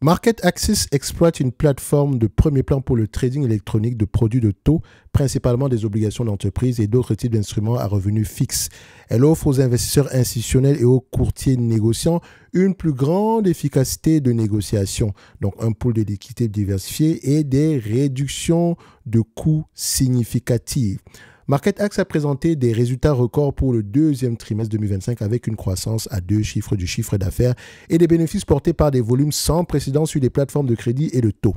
MarketAxess exploite une plateforme de premier plan pour le trading électronique de produits de taux, principalement des obligations d'entreprise et d'autres types d'instruments à revenus fixes. Elle offre aux investisseurs institutionnels et aux courtiers négociants une plus grande efficacité de négociation, donc un pool de liquidités diversifié et des réductions de coûts significatives. MarketAxess a présenté des résultats records pour le deuxième trimestre 2025 avec une croissance à 2 chiffres du chiffre d'affaires et des bénéfices portés par des volumes sans précédent sur les plateformes de crédit et de taux.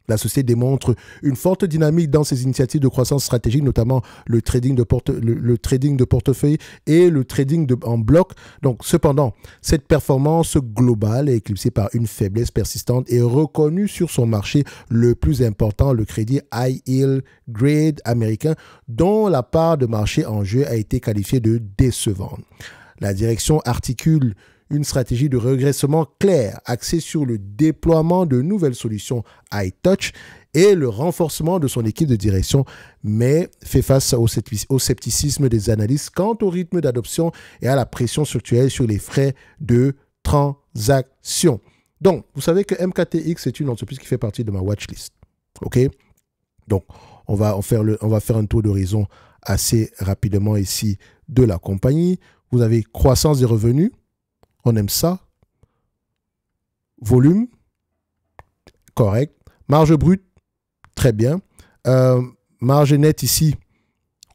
La société démontre une forte dynamique dans ses initiatives de croissance stratégique, notamment le trading de portefeuille et le trading en bloc. Donc, cependant, cette performance globale est éclipsée par une faiblesse persistante et reconnue sur son marché le plus important, le crédit high yield grade américain, dont la part de marché en jeu a été qualifiée de décevante. La direction articule une stratégie de régressement claire axée sur le déploiement de nouvelles solutions high touch et le renforcement de son équipe de direction, mais fait face au scepticisme des analystes quant au rythme d'adoption et à la pression structurelle sur les frais de transaction. Donc, vous savez que MKTX est une entreprise qui fait partie de ma watchlist. OK? Donc, on va faire un tour d'horizon assez rapidement ici de la compagnie. Vous avez croissance des revenus. On aime ça. Volume, correct. Marge brute, très bien. Marge nette ici,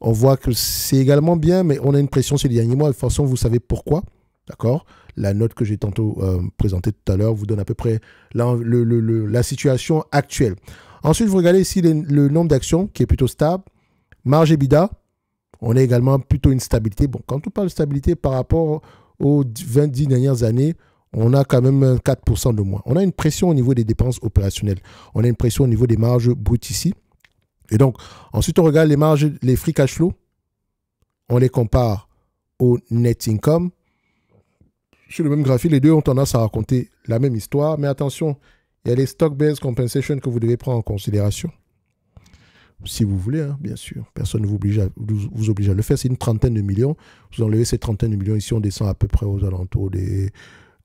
on voit que c'est également bien, mais on a une pression ces derniers mois. De toute façon, vous savez pourquoi. D'accord? La note que j'ai tantôt présentée tout à l'heure vous donne à peu près la situation actuelle. Ensuite, vous regardez ici le nombre d'actions qui est plutôt stable. Marge EBITDA, on a également plutôt une stabilité. Bon, quand on parle de stabilité par rapport aux 20 dernières années, on a quand même 4% de moins. On a une pression au niveau des dépenses opérationnelles. On a une pression au niveau des marges brutes ici. Et donc, ensuite, on regarde les marges, les free cash flow. On les compare au net income. Sur le même graphique, les deux ont tendance à raconter la même histoire. Mais attention, il y a les stock-based compensation que vous devez prendre en considération. Si vous voulez, hein, bien sûr. Personne ne vous oblige à le faire. C'est une trentaine de millions. Vous enlevez ces trentaine de millions. Ici, on descend à peu près aux alentours des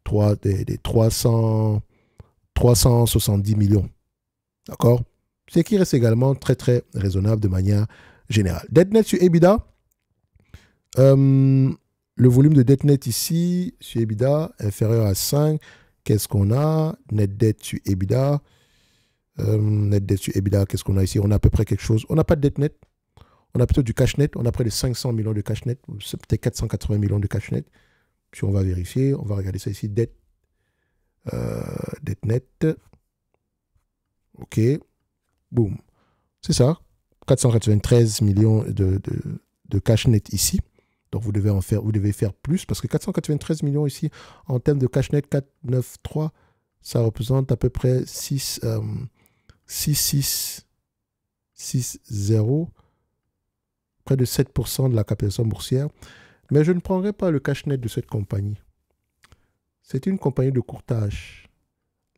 370 millions. D'accord? Ce qui reste également très, très raisonnable de manière générale. Dette nette sur EBITDA. Le volume de dette nette ici, sur EBITDA, inférieur à 5. Qu'est-ce qu'on a? Net dette sur EBITDA. Net dette sur EBITDA, qu'est-ce qu'on a ici? On a à peu près quelque chose. On n'a pas de dette nette. On a plutôt du cash net. On a près de 500 millions de cash net. C'est peut-être 480 millions de cash net. Si on va vérifier, on va regarder ça ici. Dette nette. OK. Boum. C'est ça. 493 millions de cash net ici. Donc vous devez faire plus parce que 493 millions ici en termes de cash net 493, ça représente à peu près 6,60, près de 7% de la capitalisation boursière. Mais je ne prendrai pas le cash net de cette compagnie. C'est une compagnie de courtage.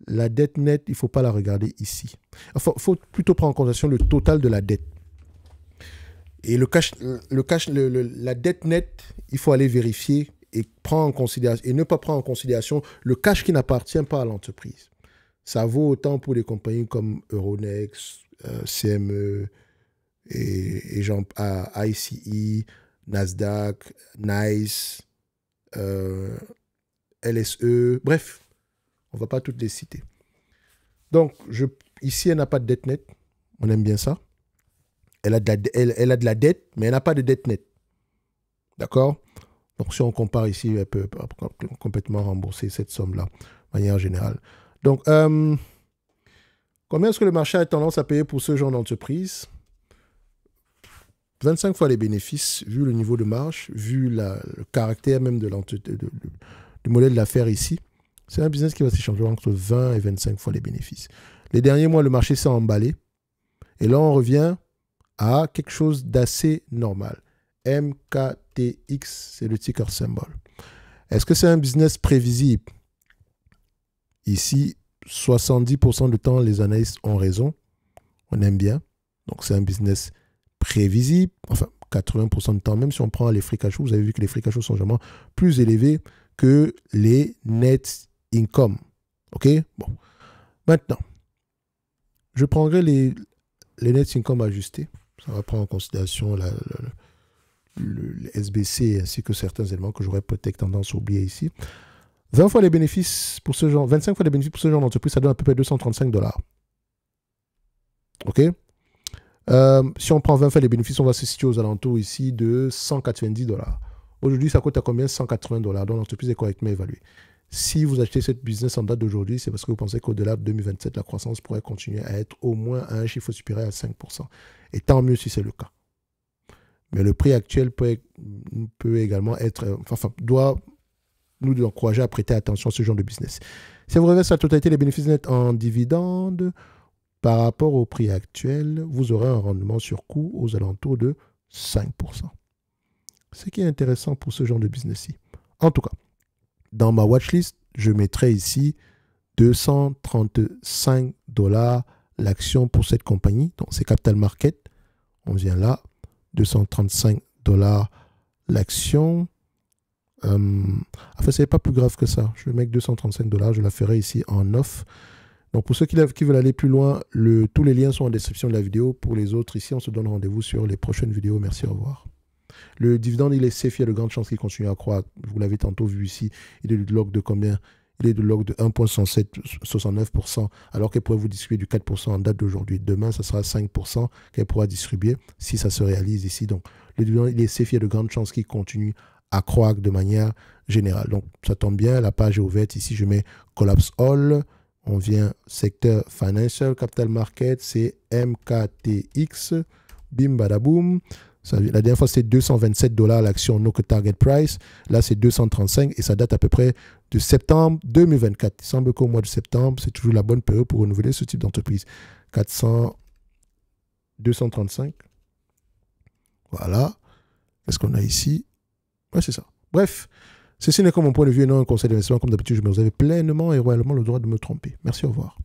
La dette nette, il ne faut pas la regarder ici. Il faut plutôt prendre en considération le total de la dette. Et la dette nette, il faut aller vérifier et ne pas prendre en considération le cash qui n'appartient pas à l'entreprise. Ça vaut autant pour des compagnies comme Euronext, CME, et ICE, Nasdaq, NICE, LSE, bref, on ne va pas toutes les citer. Donc, ici, elle n'a pas de dette nette. On aime bien ça. Elle a de la dette, mais elle n'a pas de dette nette. D'accord? Donc, si on compare ici, elle peut complètement rembourser cette somme-là, de manière générale. Donc, combien est-ce que le marché a tendance à payer pour ce genre d'entreprise? 25 fois les bénéfices, vu le niveau de marge, vu le caractère même du modèle d'affaires ici. C'est un business qui va s'échanger entre 20 et 25 fois les bénéfices. Les derniers mois, le marché s'est emballé. Et là, on revient à quelque chose d'assez normal. MKTX, c'est le ticker symbol. Est-ce que c'est un business prévisible? Ici, 70% du temps, les analystes ont raison. On aime bien. Donc, c'est un business prévisible. Enfin, 80% du temps, même si on prend les free cash flow, vous avez vu que les free cash flow sont généralement plus élevés que les net income. OK? Bon. Maintenant, je prendrai les net income ajustés. Ça va prendre en considération le SBC ainsi que certains éléments que j'aurais peut-être tendance à oublier ici. 20 fois les bénéfices pour ce genre, 25 fois les bénéfices pour ce genre d'entreprise, ça donne à peu près 235 $. OK? Si on prend 20 fois les bénéfices, on va se situer aux alentours ici de 190 $. Aujourd'hui, ça coûte à combien? 180 $. Donc l'entreprise est correctement évaluée. Si vous achetez cette business en date d'aujourd'hui, c'est parce que vous pensez qu'au-delà de 2027, la croissance pourrait continuer à être au moins à un chiffre supérieur à 5%. Et tant mieux si c'est le cas. Mais le prix actuel peut également être, doit nous encourager à prêter attention à ce genre de business. Si vous reversez la totalité des bénéfices nets en dividendes, par rapport au prix actuel, vous aurez un rendement sur coût aux alentours de 5%. Ce qui est intéressant pour ce genre de business-ci. En tout cas, dans ma watchlist, je mettrai ici 235 $ l'action pour cette compagnie. Donc, c'est Capital Market. On vient là. 235 $ l'action. Enfin, ce n'est pas plus grave que ça. Je vais mettre 235 $. Je la ferai ici en off. Donc, pour ceux qui veulent aller plus loin, tous les liens sont en description de la vidéo. Pour les autres, ici, on se donne rendez-vous sur les prochaines vidéos. Merci, au revoir. Le dividende, il est safe, il y a de grandes chances qu'il continue à croître. Vous l'avez tantôt vu ici. Il est de log de combien? Il est de log de 1,69%, alors qu'elle pourrait vous distribuer du 4% en date d'aujourd'hui. Demain, ça sera 5% qu'elle pourra distribuer si ça se réalise ici. Donc, le dividende, il est safe, il y a de grandes chances qu'il continue à croître de manière générale. Donc, ça tombe bien, la page est ouverte. Ici, je mets Collapse All. On vient secteur Financial Capital Market, c'est MKTX. Bim, badaboum. La dernière fois, c'était 227 $ l'action No Target Price. Là, c'est 235 et ça date à peu près de septembre 2024. Il semble qu'au mois de septembre, c'est toujours la bonne période pour renouveler ce type d'entreprise. 235. Voilà. Qu'est-ce qu'on a ici? Ouais, c'est ça. Bref, ceci n'est que mon point de vue et non un conseil d'investissement. Comme d'habitude, je me vous avez pleinement et royalement le droit de me tromper. Merci, au revoir.